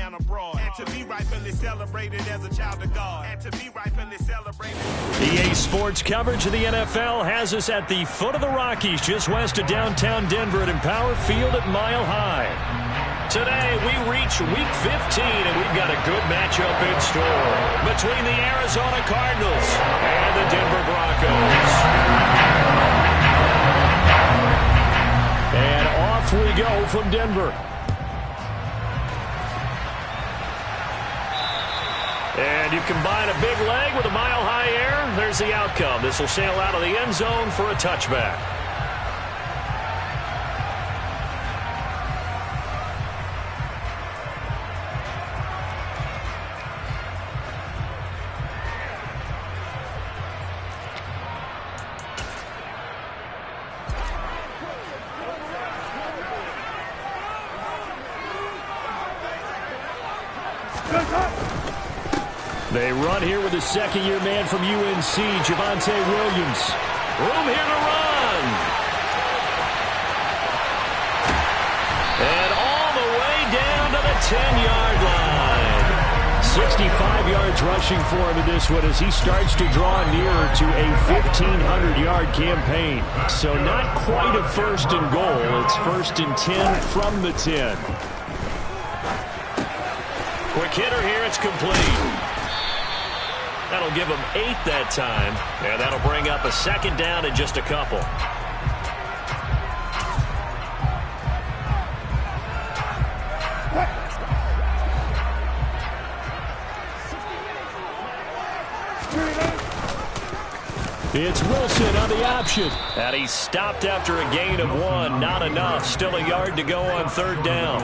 and abroad. And to be rightfully celebrated as a child of God. And to be rightfully celebrated. EA Sports coverage of the NFL has us at the foot of the Rockies, just west of downtown Denver at Empower Field at Mile High. Today, we reach Week 15, and we've got a good matchup in store between the Arizona Cardinals and the Denver Broncos. And off we go from Denver. And you combine a big leg with a mile-high air, there's the outcome. This will sail out of the end zone for a touchback. They run here with a second-year man from UNC, Javonte Williams. Room here to run. And all the way down to the 10-yard line. 65 yards rushing for him in this one as he starts to draw nearer to a 1,500-yard campaign. So not quite a first and goal. It's first and 10 from the 10. Quick hitter here. It's complete. That'll give them 8 that time, and that'll bring up a second down in just a couple. It's Wilson on the option. And he stopped after a gain of 1. Not enough. Still a yard to go on third down.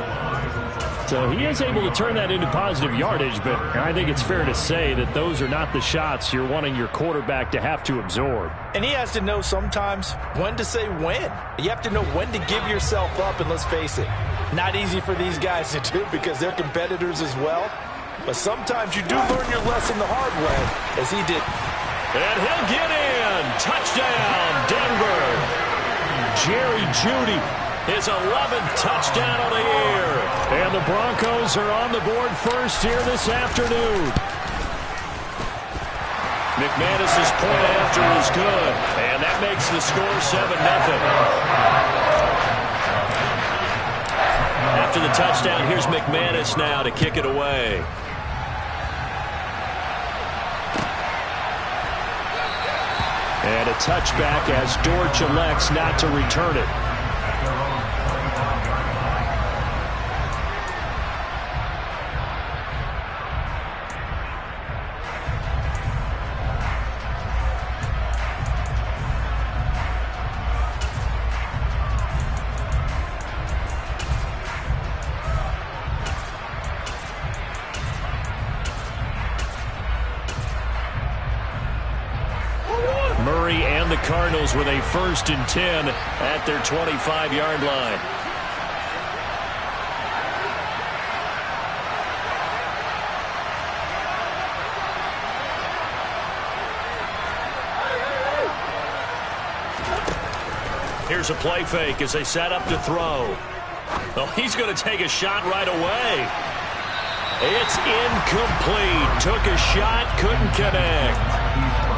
So he is able to turn that into positive yardage, but I think it's fair to say that those are not the shots you're wanting your quarterback to have to absorb. And he has to know sometimes when to say when. You have to know when to give yourself up, and let's face it, not easy for these guys to do because they're competitors as well. But sometimes you do learn your lesson the hard way, as he did. And he'll get in. Touchdown, Denver. Jerry Jeudy. His 11th touchdown of the year. And the Broncos are on the board first here this afternoon. McManus's point after is good. And that makes the score 7-0. After the touchdown, here's McManus now to kick it away. And a touchback as Dortch elects not to return it. Murray and the Cardinals with a 1st and 10 at their 25-yard line. Here's a play fake as they set up to throw. Oh, he's going to take a shot right away. It's incomplete. Took a shot, couldn't connect.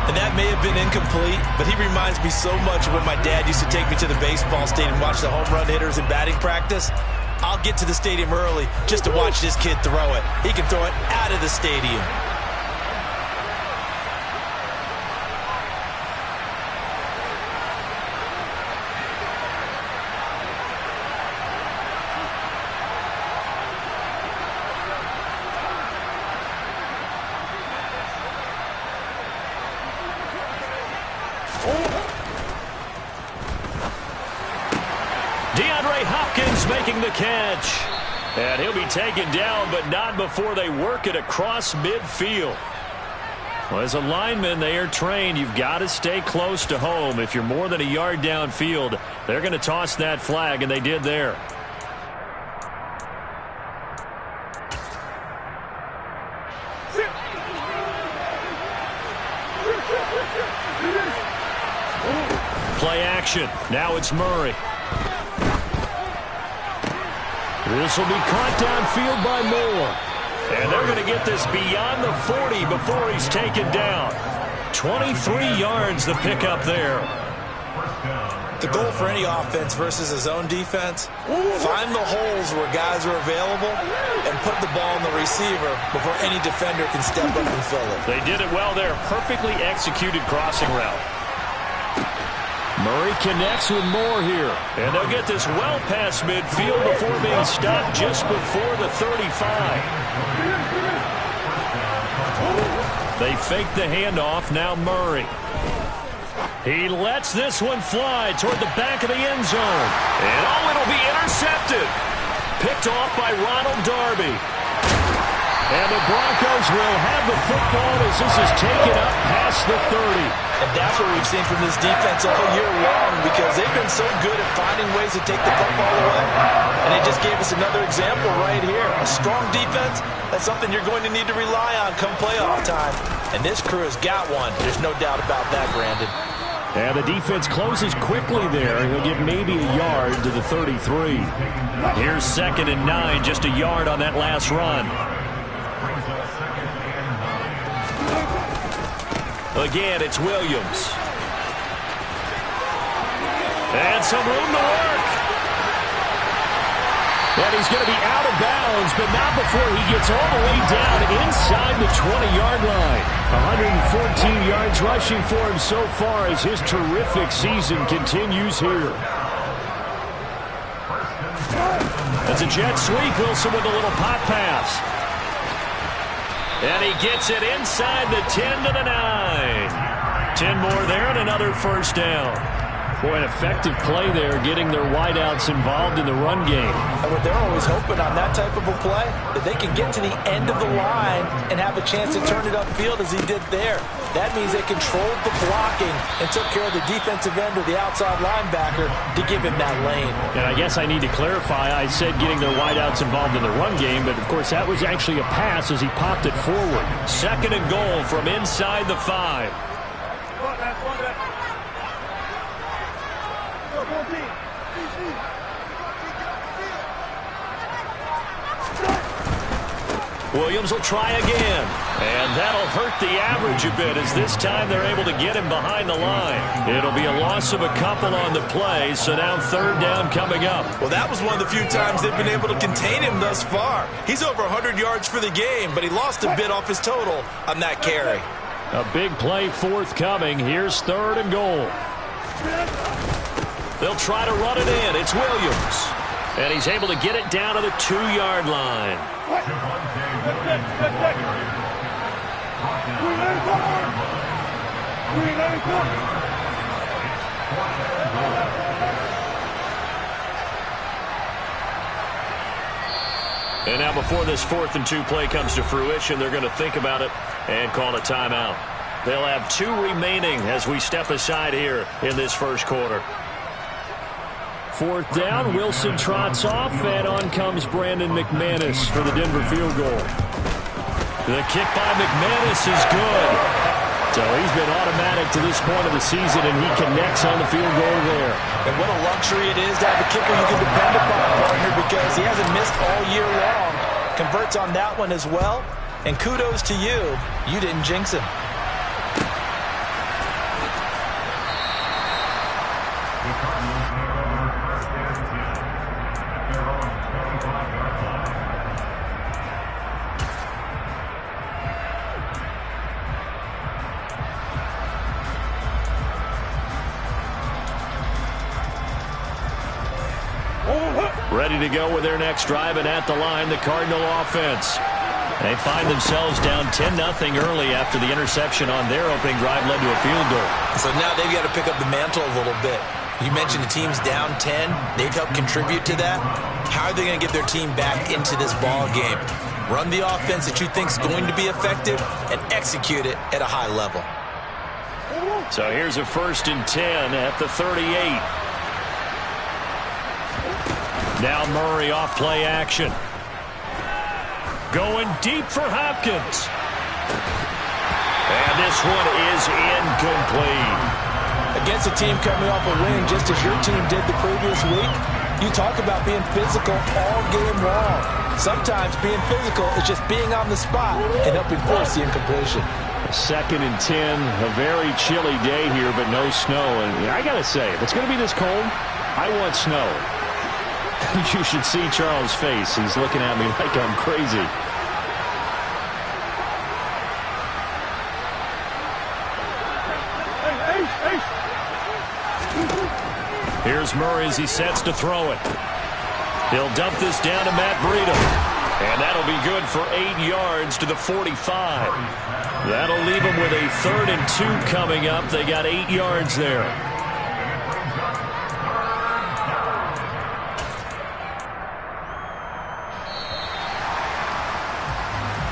And that may have been incomplete, but he reminds me so much of when my dad used to take me to the baseball stadium and watch the home run hitters in batting practice. I'll get to the stadium early just to watch this kid throw it. He can throw it out of the stadium. Making the catch. And he'll be taken down, but not before they work it across midfield. Well, as a lineman, they are trained. You've got to stay close to home. If you're more than a yard downfield, they're going to toss that flag, and they did there. Play action. Now it's Murray. This will be caught downfield by Moore. And they're going to get this beyond the 40 before he's taken down. 23 yards the pickup there. The goal for any offense versus a zone defense, find the holes where guys are available and put the ball in the receiver before any defender can step up and fill it. They did it well there. Perfectly executed crossing route. Murray connects with Moore here. And they'll get this well past midfield before being stopped just before the 35. They fake the handoff. Now Murray. He lets this one fly toward the back of the end zone. And it'll be intercepted. Picked off by Ronald Darby. And the Broncos will have the football as this is taken up past the 30. And that's what we've seen from this defense all year long, because they've been so good at finding ways to take the football away. And they just gave us another example right here. A strong defense, that's something you're going to need to rely on come playoff time. And this crew has got one. There's no doubt about that, Brandon. And the defense closes quickly there. He'll get maybe a yard to the 33. Here's 2nd and 9, just a yard on that last run. Again, it's Williams. And some room to work. And he's going to be out of bounds, but not before he gets all the way down inside the 20-yard line. 114 yards rushing for him so far as his terrific season continues here. That's a jet sweep. Wilson with a little pop pass. And he gets it inside the 10 to the 9. 10 more there and another first down. Boy, an effective play there, getting their wideouts involved in the run game. And what they're always hoping on that type of a play, that they can get to the end of the line and have a chance to turn it upfield as he did there. That means they controlled the blocking and took care of the defensive end or the outside linebacker to give him that lane. And I guess I need to clarify, I said getting their wideouts involved in the run game, but of course that was actually a pass as he popped it forward. 2nd and goal from inside the 5. Williams will try again. And that'll hurt the average a bit as this time they're able to get him behind the line. It'll be a loss of a couple on the play, so now 3rd down coming up. Well, that was one of the few times they've been able to contain him thus far. He's over 100 yards for the game, but he lost a bit off his total on that carry. A big play forthcoming. Here's 3rd and goal. They'll try to run it in. It's Williams. And he's able to get it down to the 2-yard line. And now before this 4th and 2 play comes to fruition, they're going to think about it and call a timeout. They'll have 2 remaining as we step aside here in this first quarter. 4th down, Wilson trots off, and on comes Brandon McManus for the Denver field goal. The kick by McManus is good. So he's been automatic to this point of the season, and he connects on the field goal there. And what a luxury it is to have a kicker you can depend upon, partner, because he hasn't missed all year long. Converts on that one as well, and kudos to you. You didn't jinx him. Ready to go with their next drive, and at the line, the Cardinal offense. They find themselves down 10-0 early after the interception on their opening drive led to a field goal. So now they've got to pick up the mantle a little bit. You mentioned the team's down 10. They've helped contribute to that. How are they going to get their team back into this ball game? Run the offense that you think is going to be effective and execute it at a high level. So here's a 1st and 10 at the 38. Now Murray off play action. Going deep for Hopkins. And this one is incomplete. Against a team coming off a win just as your team did the previous week, you talk about being physical all game long. Sometimes being physical is just being on the spot and helping force the incompletion. 2nd and 10, a very chilly day here, but no snow. And I got to say, if it's going to be this cold, I want snow. You should see Charles' face. He's looking at me like I'm crazy. Here's Murray as he sets to throw it. He'll dump this down to Matt Breida. And that'll be good for 8 yards to the 45. That'll leave them with a 3rd and 2 coming up. They got 8 yards there.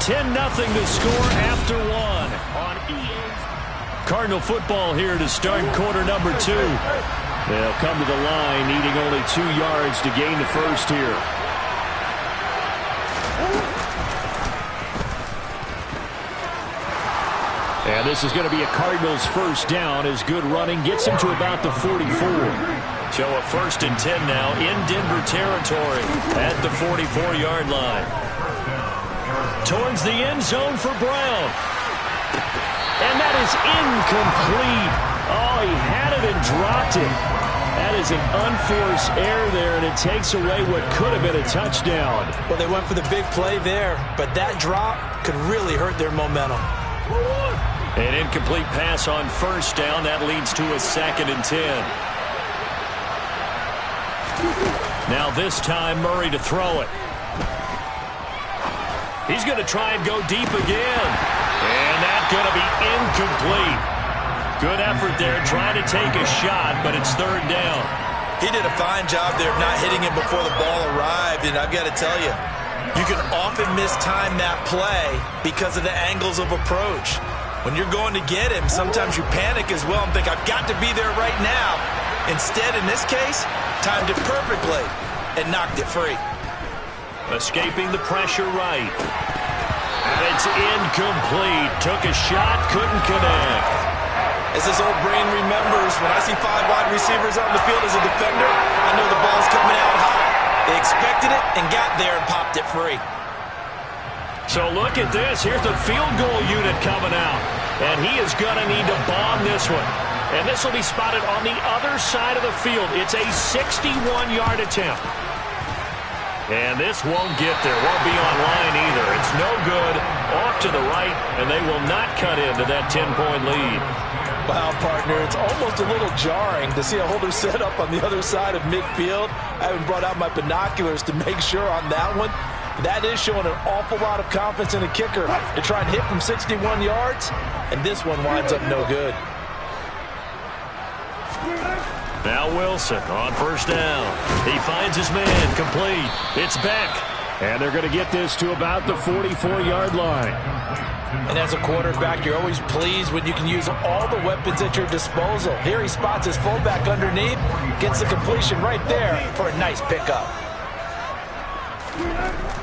$10-0 to score after 1 on EA. Cardinal football here to start quarter number 2. They'll come to the line needing only 2 yards to gain the first here. And this is going to be a Cardinals first down as good running gets him to about the 44. So a 1st and 10 now in Denver territory at the 44-yard line. Towards the end zone for Brown. And that is incomplete. Oh, he had it and dropped it. That is an unforced error there, and it takes away what could have been a touchdown. Well, they went for the big play there, but that drop could really hurt their momentum. An incomplete pass on 1st down. That leads to a 2nd and 10. Now this time, Murray to throw it. He's going to try and go deep again. And that's going to be incomplete. Good effort there, trying to take a shot, but it's 3rd down. He did a fine job there of not hitting it before the ball arrived, and I've got to tell you, you can often mistime that play because of the angles of approach. When you're going to get him, sometimes you panic as well and think, I've got to be there right now. Instead, in this case, timed it perfectly and knocked it free. Escaping the pressure right. And it's incomplete. Took a shot, couldn't connect. As his old brain remembers, when I see 5 wide receivers on the field as a defender, I know the ball's coming out high. They expected it and got there and popped it free. So look at this. Here's the field goal unit coming out. And he is going to need to bomb this one. And this will be spotted on the other side of the field. It's a 61-yard attempt. And this won't get there. Won't be on line either. It's no good. Off to the right, and they will not cut into that 10-point lead. Wow, partner, it's almost a little jarring to see a holder set up on the other side of midfield. I haven't brought out my binoculars to make sure on that one. That is showing an awful lot of confidence in a kicker to try and hit from 61 yards, and this one winds up no good. Now Wilson on 1st down. He finds his man, complete. It's Beck, and they're going to get this to about the 44-yard line. And as a quarterback, you're always pleased when you can use all the weapons at your disposal. Here he spots his fullback underneath, gets the completion right there for a nice pickup.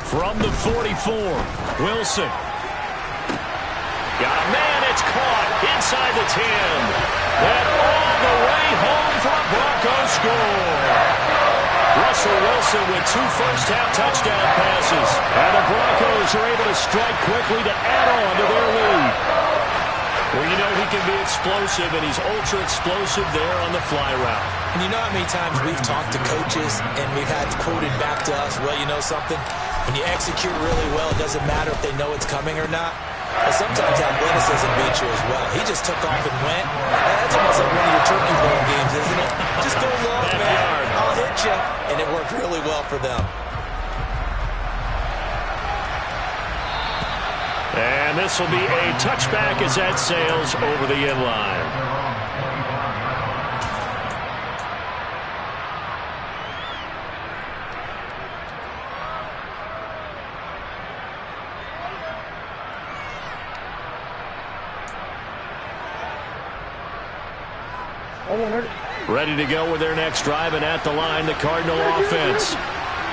From the 44, Wilson. Got a man, it's caught inside the 10. And all the way home for a Broncos score. Russell Wilson with 2 first-half touchdown passes. And the Broncos are able to strike quickly to add on to their lead. Well, you know he can be explosive, and he's ultra-explosive there on the fly route. And you know how many times we've talked to coaches and we've had quoted back to us, well, you know something? When you execute really well, it doesn't matter if they know it's coming or not. But sometimes athleticism beats you as well. He just took off and went. That's almost like one of your turkey bowl games, isn't it? Just go long, man. I'll hit you. And it worked really well for them. And this will be a touchback as that sails over the end line. Ready to go with their next drive, and at the line, the Cardinal offense.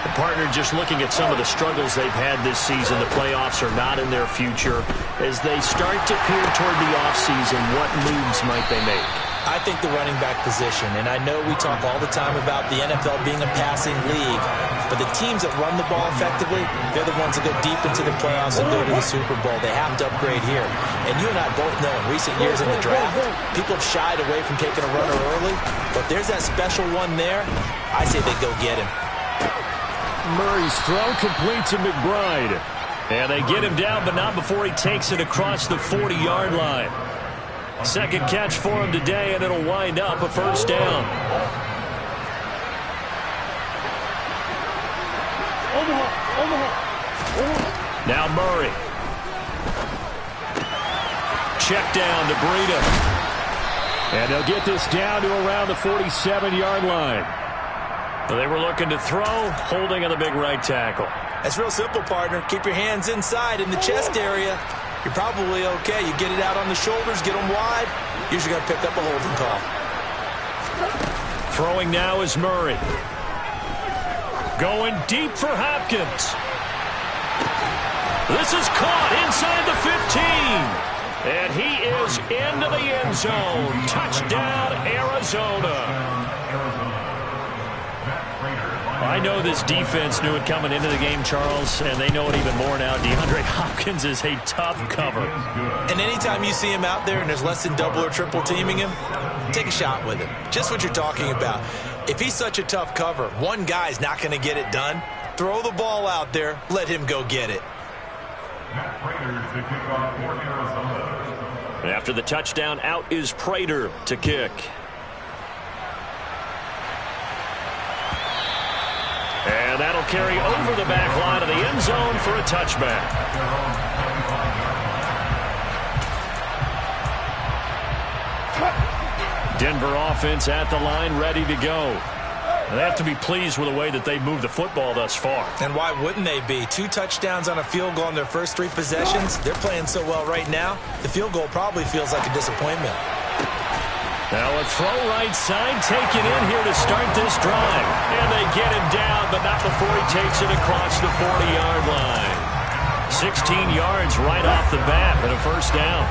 Partner, just looking at some of the struggles they've had this season, the playoffs are not in their future. As they start to peer toward the offseason, what moves might they make? I think the running back position, and I know we talk all the time about the NFL being a passing league, but the teams that run the ball effectively, they're the ones that go deep into the playoffs and go to the Super Bowl. They have to upgrade here. And you and I both know in recent years in the draft, people have shied away from taking a runner early, but there's that special one there. I say they go get him. Murray's throw complete to McBride. And they get him down, but not before he takes it across the 40-yard line. Second catch for him today, and it'll wind up a first down. Now Murray. Check down to Breida. And they'll get this down to around the 47-yard line. They were looking to throw, holding on the big right tackle. That's real simple, partner. Keep your hands inside in the chest area. You're probably okay. You get it out on the shoulders, get them wide. Usually going to pick up a holding call. Throwing now is Murray. Going deep for Hopkins. This is caught inside the 15. And he is into the end zone. Touchdown, Arizona. I know this defense knew it coming into the game, Charles, and they know it even more now. DeAndre Hopkins is a tough cover. And anytime you see him out there and there's less than double or triple teaming him, take a shot with him. Just what you're talking about. If he's such a tough cover, one guy's not going to get it done. Throw the ball out there. Let him go get it. After the touchdown, out is Prater to kick. And that'll carry over the back line of the end zone for a touchback. Denver offense at the line, ready to go. And they have to be pleased with the way that they've moved the football thus far. And why wouldn't they be? 2 touchdowns on a field goal in their first 3 possessions. They're playing so well right now, the field goal probably feels like a disappointment. Now a throw right side taken in here to start this drive. And they get him down, but not before he takes it across the 40-yard line. 16 yards right off the bat and a first down.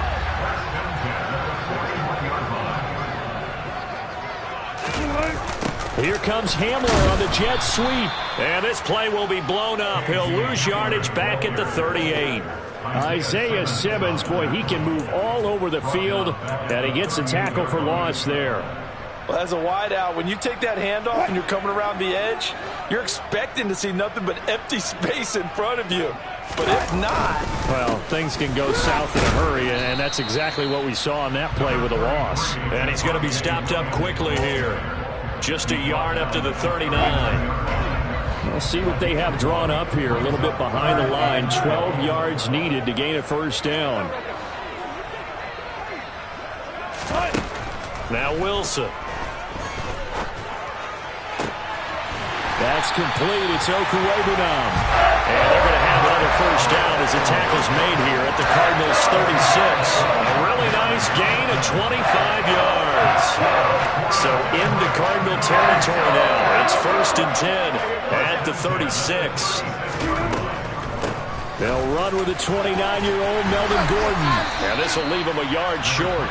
Here comes Hamler on the jet sweep. And this play will be blown up. He'll lose yardage back at the 38. Isaiah Simmons, boy, he can move all over the field, and he gets a tackle for loss there. Well, as a wideout, when you take that handoff and you're coming around the edge, you're expecting to see nothing but empty space in front of you. But if not... Well, things can go south in a hurry, and that's exactly what we saw on that play with a loss. And he's going to be stopped up quickly here. Just a yard up to the 39. We'll see what they have drawn up here. A little bit behind the line. 12 yards needed to gain a first down. Now Wilson. That's complete. It's Okuwebunam. And they're going to have another first down as the tackle's made here at the Cardinals 36. A really nice gain of 25 yards. So into Cardinal territory now. It's 1st and 10 at the 36. They'll run with a 29-year-old Melvin Gordon. And this will leave him a yard short.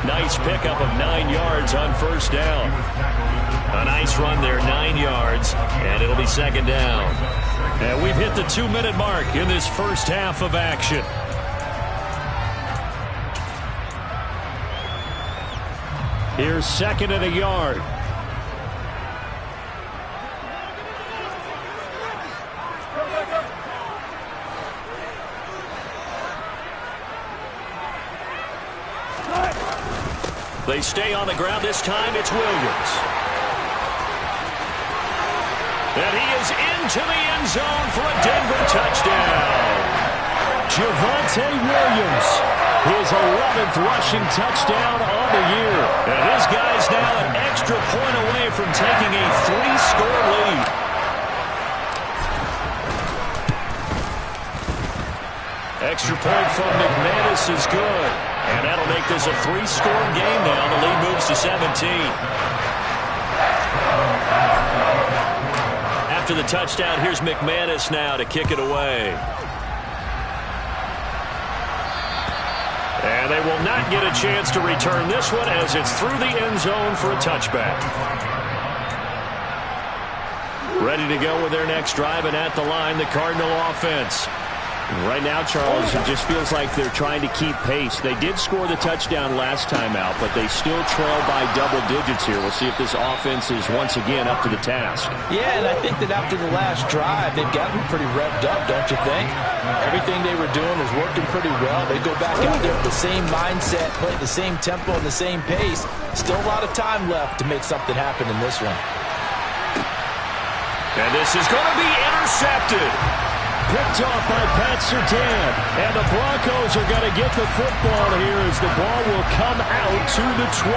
Nice pickup of 9 yards on first down. A nice run there, 9 yards, and it'll be second down. And we've hit the 2-minute mark in this first half of action. Here's 2nd and a yard. They stay on the ground. This time it's Williams. And he is into the end zone for a Denver touchdown. Javonte Williams, his 11th rushing touchdown on the year. And his guy's now an extra point away from taking a 3-score lead. Extra point from McManus is good. And that'll make this a 3-score game now. The lead moves to 17. After after the touchdown. Here's McManus now to kick it away. And they will not get a chance to return this one as it's through the end zone for a touchback. Ready to go with their next drive, and at the line, the Cardinal offense. Right now, Charles, it just feels like they're trying to keep pace. They did score the touchdown last time out, but they still trail by double digits here. We'll see if this offense is once again up to the task. Yeah, and I think that after the last drive, they've gotten pretty revved up, don't you think? Everything they were doing was working pretty well. They go back out there with the same mindset, play the same tempo and the same pace. Still a lot of time left to make something happen in this one. And this is going to be intercepted. Picked off by Pat Surtain. And the Broncos are going to get the football here as the ball will come out to the 20.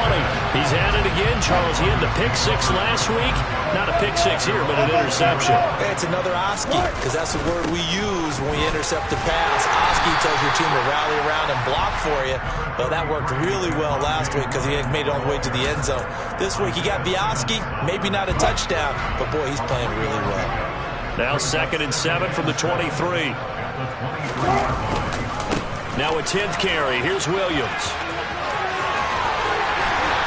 He's at it again, Charles. He had the pick six last week. Not a pick six here, but an interception. Hey, it's another Oski, because that's the word we use when we intercept the pass. Oski tells your team to rally around and block for you. But that worked really well last week because he had made it all the way to the end zone. This week he got the Oski, maybe not a touchdown, but boy, he's playing really well. Now 2nd and 7 from the 23. Now a 10th carry. Here's Williams.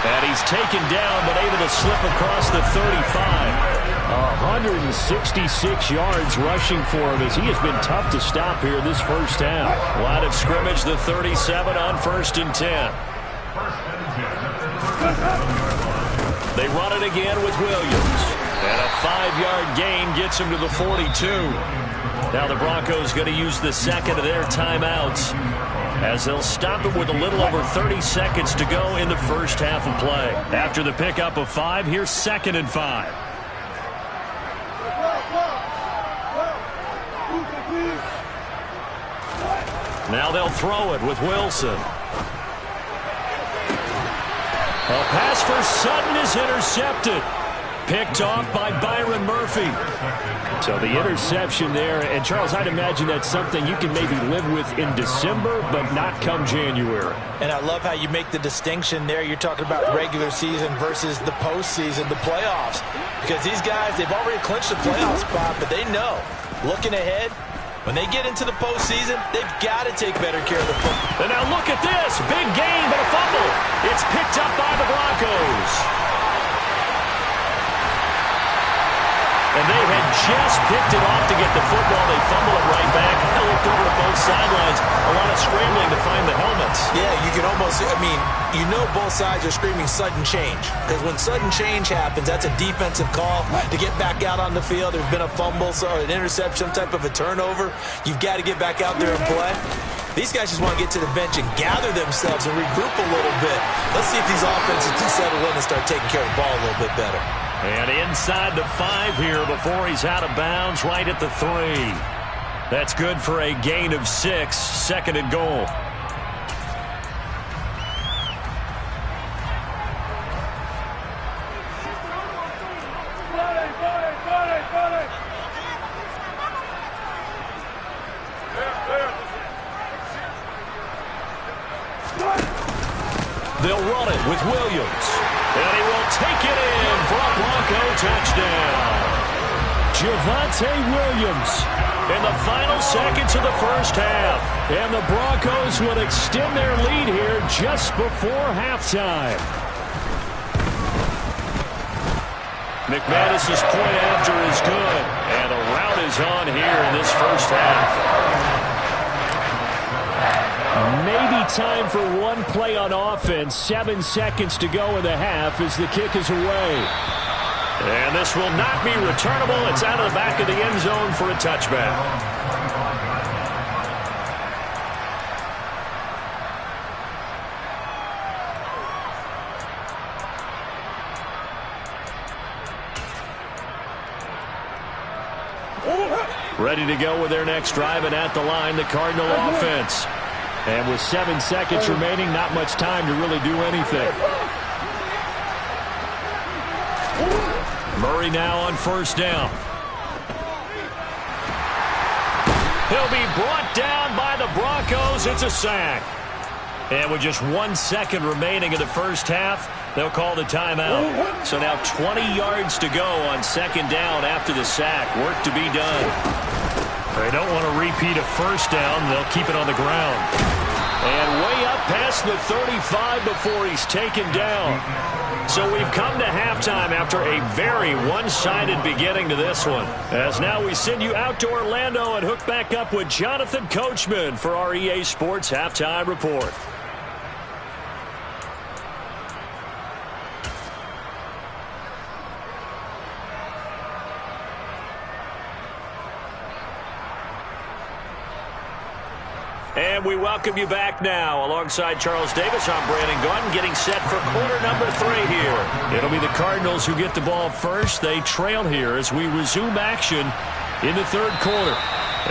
And he's taken down, but able to slip across the 35. 166 yards rushing for him as he has been tough to stop here this first half. Line of scrimmage, the 37 on 1st and 10. They run it again with Williams. And a 5-yard gain gets him to the 42. Now the Broncos going to use the second of their timeouts as they'll stop it with a little over 30 seconds to go in the first half of play. After the pickup of 5, here's 2nd and 5. Now they'll throw it with Wilson. A pass for Sutton is intercepted. Picked off by Byron Murphy. So the interception there, and Charles, I'd imagine that's something you can maybe live with in December, but not come January. And I love how you make the distinction there. You're talking about regular season versus the postseason, the playoffs. Because these guys, they've already clinched the playoff spot, but they know, looking ahead, when they get into the postseason, they've got to take better care of the football. And now look at this. Big gain, but a fumble. It's picked up by the Broncos. And they had just picked it off to get the football. They fumble it right back. They looked over to both sidelines. A lot of scrambling to find the helmets. Yeah, you can almost, you know both sides are screaming sudden change. Because when sudden change happens, that's a defensive call to get back out on the field. There's been a fumble, so an interception, some type of a turnover. You've got to get back out there and play. These guys just want to get to the bench and gather themselves and regroup a little bit. Let's see if these offenses can settle in and start taking care of the ball a little bit better. And inside the 5 here before he's out of bounds, right at the 3. That's good for a gain of 6, 2nd and goal. They'll run it with Williams. And he will take it in for a Bronco touchdown. Javonte Williams in the final seconds of the first half. And the Broncos would extend their lead here just before halftime. McManus's point after is good. And the rout is on here in this first half. Maybe time for one play on offense. 7 seconds to go in the half as the kick is away. And this will not be returnable. It's out of the back of the end zone for a touchback. Ready to go with their next drive, and at the line, the Cardinal offense. And with 7 seconds remaining, not much time to really do anything. Murray now on first down. He'll be brought down by the Broncos. It's a sack. And with just 1 second remaining in the first half, they'll call the timeout. So now 20 yards to go on second down after the sack. Work to be done. They don't want to repeat a first down. They'll keep it on the ground. And way up past the 35 before he's taken down. So we've come to halftime after a very one-sided beginning to this one. As now we send you out to Orlando and hook back up with Jonathan Coachman for our EA Sports Halftime Report. And we welcome you back now. Alongside Charles Davis, I'm Brandon Gaudin, getting set for quarter number 3 here. It'll be the Cardinals who get the ball first. They trail here as we resume action in the third quarter.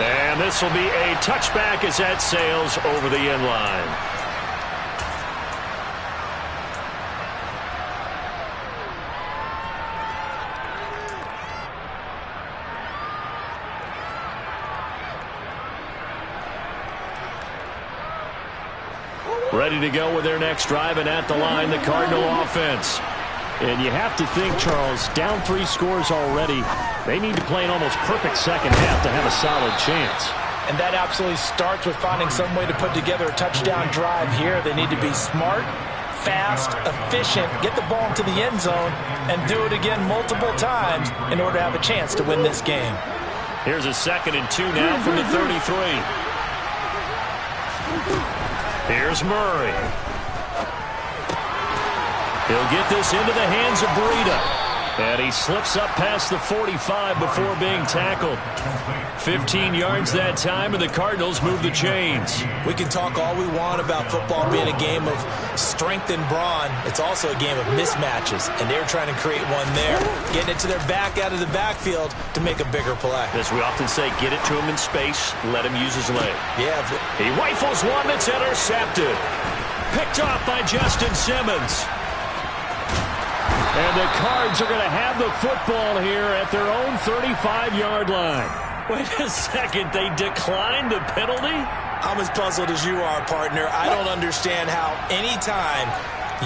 And this will be a touchback as that sails over the end line. Ready to go with their next drive, and at the line, the Cardinal offense. And you have to think, Charles, down 3 scores already. They need to play an almost perfect second half to have a solid chance. And that absolutely starts with finding some way to put together a touchdown drive here. They need to be smart, fast, efficient, get the ball into the end zone, and do it again multiple times in order to have a chance to win this game. Here's a 2nd and 2 now from the 33. Here's Murray. He'll get this into the hands of Breida. And he slips up past the 45 before being tackled. 15 yards that time, and the Cardinals move the chains. We can talk all we want about football being a game of strength and brawn. It's also a game of mismatches, and they're trying to create one there, getting it to their back out of the backfield to make a bigger play. As we often say, get it to him in space, let him use his leg. Yeah. He rifles one that's intercepted. Picked off by Justin Simmons. And the Cards are going to have the football here at their own 35-yard line. Wait a second, they declined the penalty? I'm as puzzled as you are, partner. I don't understand how any time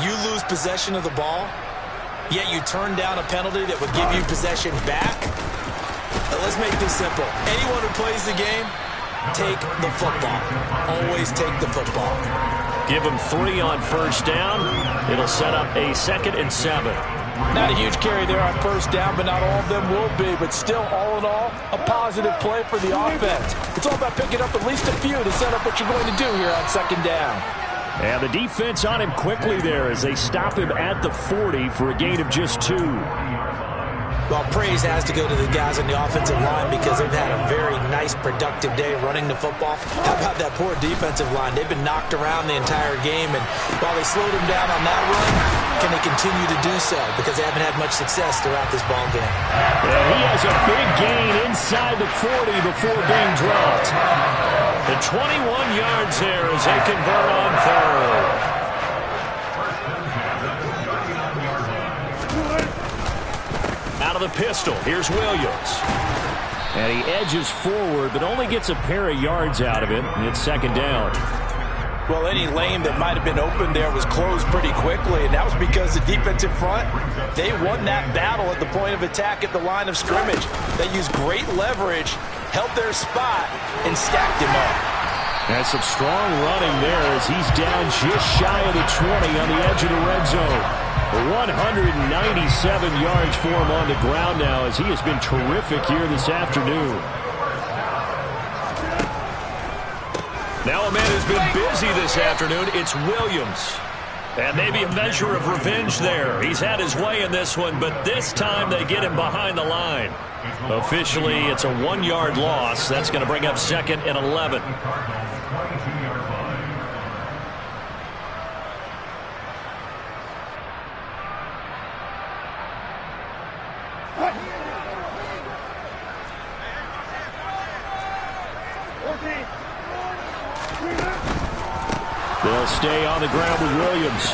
you lose possession of the ball, yet you turn down a penalty that would give you possession back. Let's make this simple. Anyone who plays the game, take the football. Always take the football. Give them 3 on first down. It'll set up a 2nd and 7. Not a huge carry there on first down, but not all of them will be. But still, all in all, a positive play for the offense. It's all about picking up at least a few to set up what you're going to do here on second down. And the defense on him quickly there as they stop him at the 40 for a gain of just 2. Well, praise has to go to the guys on the offensive line because they've had a very nice, productive day running the football. How about that poor defensive line? They've been knocked around the entire game, and while they slowed them down on that run, can they continue to do so? Because they haven't had much success throughout this ball game. Yeah, he has a big gain inside the 40 before being dropped. The 21 yards there as they convert on 3rd. Out of the pistol, here's Williams. And he edges forward, but only gets a pair of yards out of it, and it's 2nd down. Well, any lane that might have been open there was closed pretty quickly, and that was because the defensive front, they won that battle at the point of attack at the line of scrimmage. They used great leverage, held their spot, and stacked him up. And some strong running there as he's down just shy of the 20 on the edge of the red zone. 197 yards for him on the ground now as he has been terrific here this afternoon. Now a man who's been busy this afternoon, it's Williams. And maybe a measure of revenge there. He's had his way in this one, but this time they get him behind the line. Officially, it's a 1-yard loss. That's going to bring up 2nd and 11. They'll stay on the ground with Williams.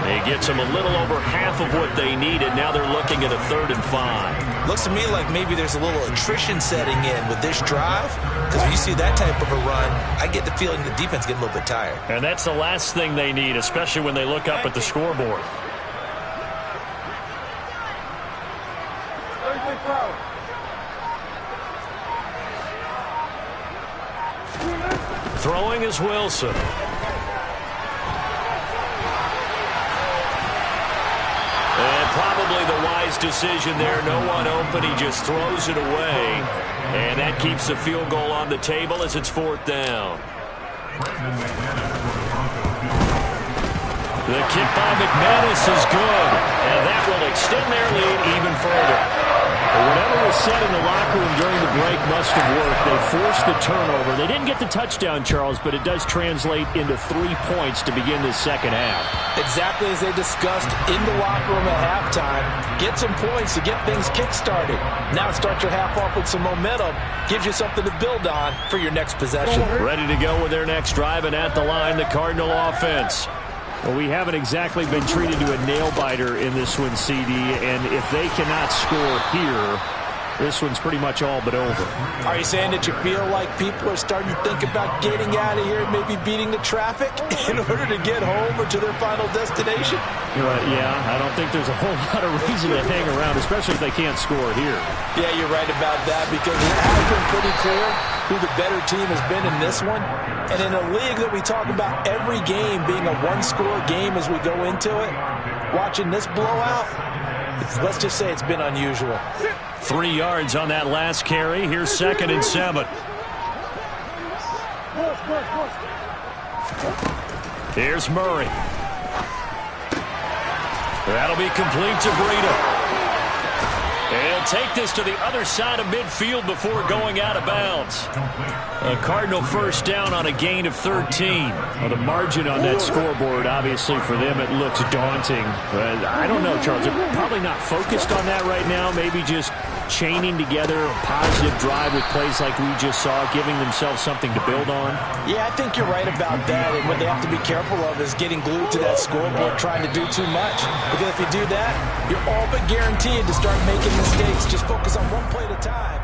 He gets them a little over half of what they needed. Now they're looking at a 3rd and 5. Looks to me like maybe there's a little attrition setting in with this drive, because when you see that type of a run, I get the feeling the defense getting a little bit tired. And that's the last thing they need, especially when they look up at the scoreboard. Throwing is Wilson. And probably the wise decision there. No one open. He just throws it away. And that keeps the field goal on the table as it's 4th down. The kick by McManus is good. And that will extend their lead even further. But whatever was said in the locker room during the break must have worked. They forced the turnover. They didn't get the touchdown, Charles, but it does translate into 3 points to begin this second half. Exactly as they discussed in the locker room at halftime. Get some points to get things kick-started. Now start your half off with some momentum. Gives you something to build on for your next possession. Ready to go with their next drive, and at the line, the Cardinal offense. Well, we haven't exactly been treated to a nail-biter in this one, CD, and if they cannot score here, this one's pretty much all but over. Are you saying that you feel like people are starting to think about getting out of here and maybe beating the traffic in order to get home or to their final destination? Yeah, I don't think there's a whole lot of reason to hang around, especially if they can't score here. Yeah, you're right about that, because it has been pretty clear who the better team has been in this one. And in a league that we talk about every game being a one-score game as we go into it, watching this blowout, let's just say it's been unusual. 3 yards on that last carry. Here's 2nd and 7. Here's Murray. That'll be complete to Breida. He'll take this to the other side of midfield before going out of bounds. A Cardinal first down on a gain of 13. Well, the margin on that scoreboard, obviously for them, it looks daunting. But I don't know, Charles. They're probably not focused on that right now. Maybe just chaining together a positive drive with plays like we just saw, giving themselves something to build on. Yeah, I think you're right about that. And what they have to be careful of is getting glued to that scoreboard, trying to do too much. Because if you do that, you're all but guaranteed to start making mistakes. Just focus on one play at a time.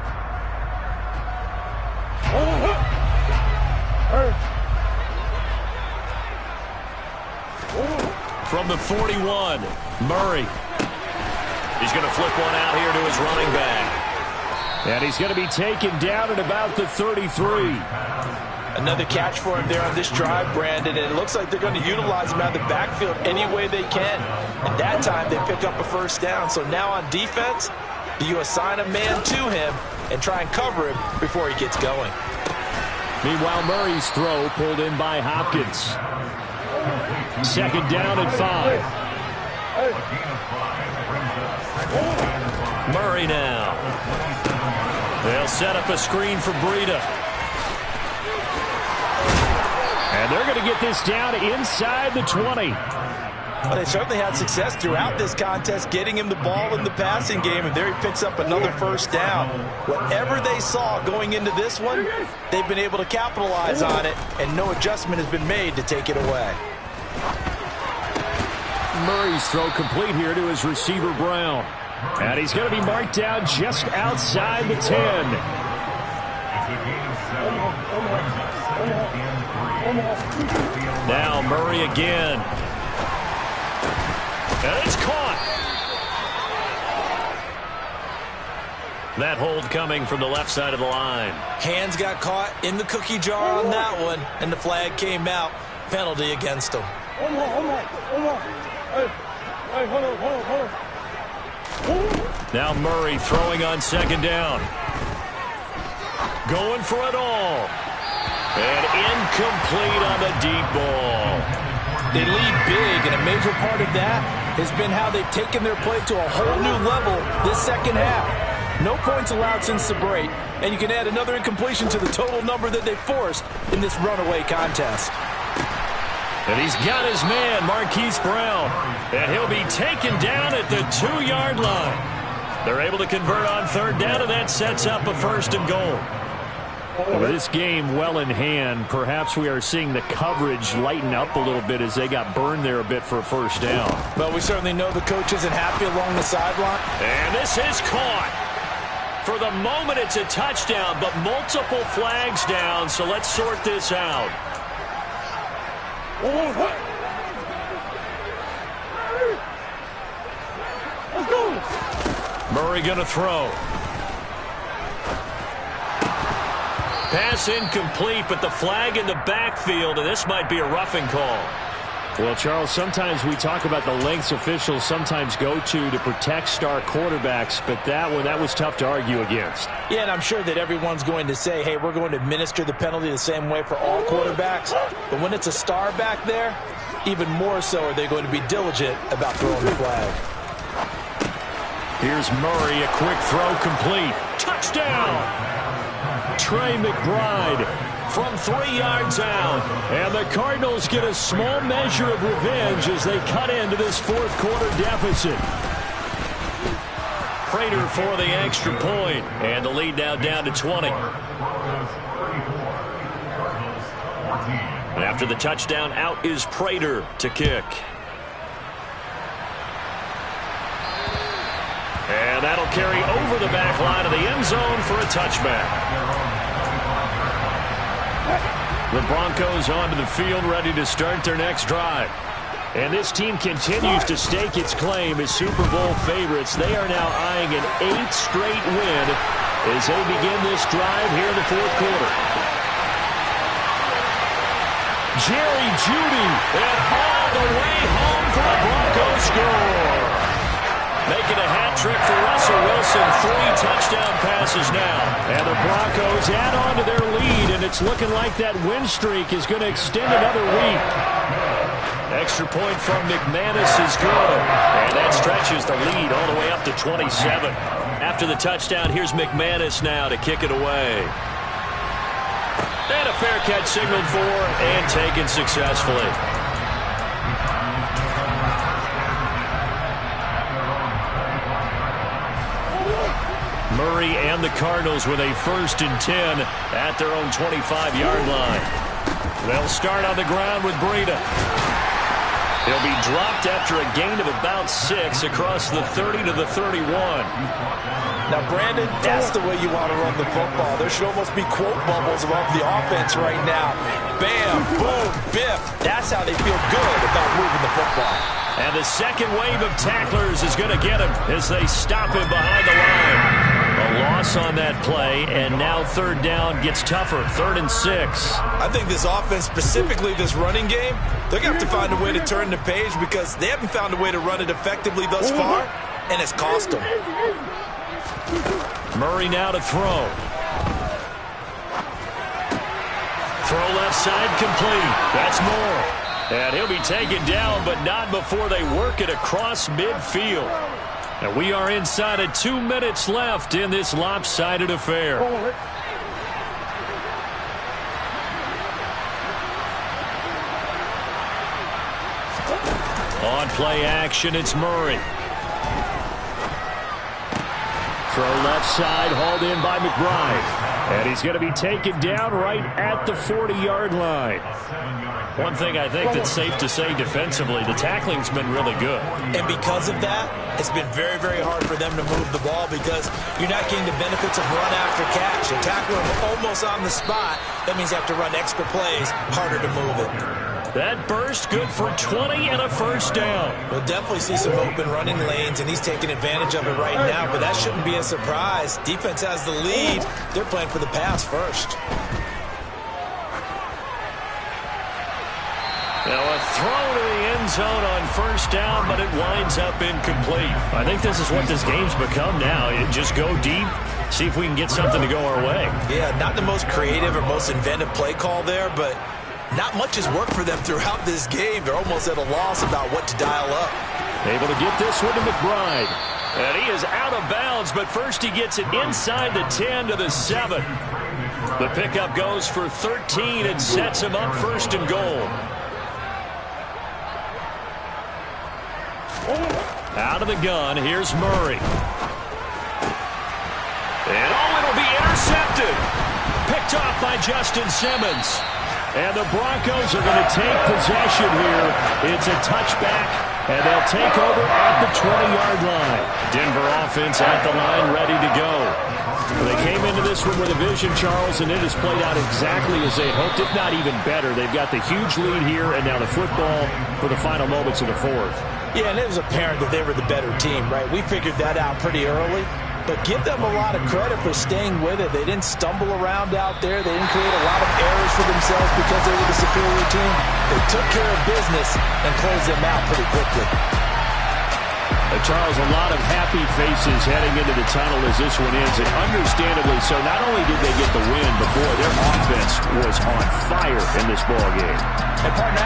From the 41, Murray. He's going to flip one out here to his running back. And he's going to be taken down at about the 33. Another catch for him there on this drive, Brandon. And it looks like they're going to utilize him out of the backfield any way they can. And that time they pick up a first down. So now on defense, do you assign a man to him and try and cover him before he gets going? Meanwhile, Murray's throw pulled in by Hopkins. 2nd down and 5. Murray now. They'll set up a screen for Breida. And they're going to get this down inside the 20. Well, they certainly had success throughout this contest getting him the ball in the passing game, and there he picks up another first down. Whatever they saw going into this one, they've been able to capitalize on it, and no adjustment has been made to take it away. Murray's throw complete here to his receiver, Brown. And he's going to be marked down just outside the 10. Now Murray again. And it's caught. That hold coming from the left side of the line. Hands got caught in the cookie jar on that one, and the flag came out. Penalty against him. Now Murray throwing on 2nd down. Going for it all. And incomplete on the deep ball. They lead big, and a major part of that has been how they've taken their play to a whole new level this second half. No points allowed since the break, and you can add another incompletion to the total number that they forced in this runaway contest. And he's got his man, Marquise Brown. And he'll be taken down at the 2-yard line. They're able to convert on 3rd down, and that sets up a 1st and goal. With this game well in hand, perhaps we are seeing the coverage lighten up a little bit as they got burned there a bit for a first down. Well, we certainly know the coach isn't happy along the sideline. And this is caught. For the moment, it's a touchdown, but multiple flags down, so let's sort this out. Murray going to throw. Pass incomplete, but the flag in the backfield, and this might be a roughing call. Well, Charles, sometimes we talk about the lengths officials sometimes go to protect star quarterbacks, but that was tough to argue against. Yeah, and I'm sure that everyone's going to say, hey, we're going to administer the penalty the same way for all quarterbacks. But when it's a star back there, even more so are they going to be diligent about throwing the flag. Here's Murray, a quick throw complete. Touchdown! Trey McBride from 3 yards out. And the Cardinals get a small measure of revenge as they cut into this fourth quarter deficit. Prater for the extra point. And the lead now down to 20. And after the touchdown, out is Prater to kick. And that'll carry over the back line of the end zone for a touchback. The Broncos onto the field, ready to start their next drive. And this team continues to stake its claim as Super Bowl favorites. They are now eyeing an 8th straight win as they begin this drive here in the fourth quarter. Jerry Jeudy, and all the way home for a Broncos score. Making a hat trick for Russell Wilson. 3 touchdown passes now. And the Broncos add on to their lead, and it's looking like that win streak is going to extend another week. Extra point from McManus is good. And that stretches the lead all the way up to 27. After the touchdown, here's McManus now to kick it away. And a fair catch signaled for and taken successfully. Murray and the Cardinals with a 1st and 10 at their own 25-yard line. They'll start on the ground with Breida. He'll be dropped after a gain of about 6 across the 30 to the 31. Now, Brandon, that's the way you want to run the football. There should almost be quote bubbles above the offense right now. Bam, boom, biff. That's how they feel good about moving the football. And the second wave of tacklers is going to get him as they stop him behind the line. A loss on that play, and now 3rd down gets tougher. 3rd and 6. I think this offense, specifically this running game, they're going to have to find a way to turn the page because they haven't found a way to run it effectively thus far, and it's cost them. Murray now to throw. Throw left side complete. That's Moore. And he'll be taken down, but not before they work it across midfield. And we are inside of 2 minutes left in this lopsided affair. On play action, it's Murray. Throw left side, hauled in by McBride. And he's going to be taken down right at the 40-yard line. One thing I think that's safe to say defensively, the tackling's been really good. And because of that, it's been very, very hard for them to move the ball because you're not getting the benefits of run after catch. You tackle them almost on the spot. That means you have to run extra plays, harder to move it. That burst good for 20 and a 1st down. We'll definitely see some open running lanes, and he's taking advantage of it right now, but that shouldn't be a surprise. Defense has the lead. They're playing for the pass first. Now a throw to the end zone on 1st down, but it winds up incomplete. I think this is what this game's become now. You just go deep, see if we can get something to go our way. Yeah, not the most creative or most inventive play call there, but not much has worked for them throughout this game. They're almost at a loss about what to dial up. Able to get this one to McBride. And he is out of bounds, but first he gets it inside the 10 to the 7. The pickup goes for 13 and sets him up 1st and goal. Out of the gun, here's Murray. And it'll be intercepted. Picked off by Justin Simmons. And the Broncos are going to take possession here. It's a touchback, and they'll take over at the 20-yard line. Denver offense at the line, ready to go. Well, they came into this one with a vision, Charles, and it has played out exactly as they hoped, if not even better. They've got the huge lead here, and now the football for the final moments of the fourth. Yeah, and it was apparent that they were the better team, right? We figured that out pretty early. But give them a lot of credit for staying with it. They didn't stumble around out there. They didn't create a lot of errors for themselves because they were the superior team. They took care of business and closed them out pretty quickly. Charles, a lot of happy faces heading into the tunnel as this one ends, and understandably so. Not only did they get the win, but boy, their offense was on fire in this ball game. And partner,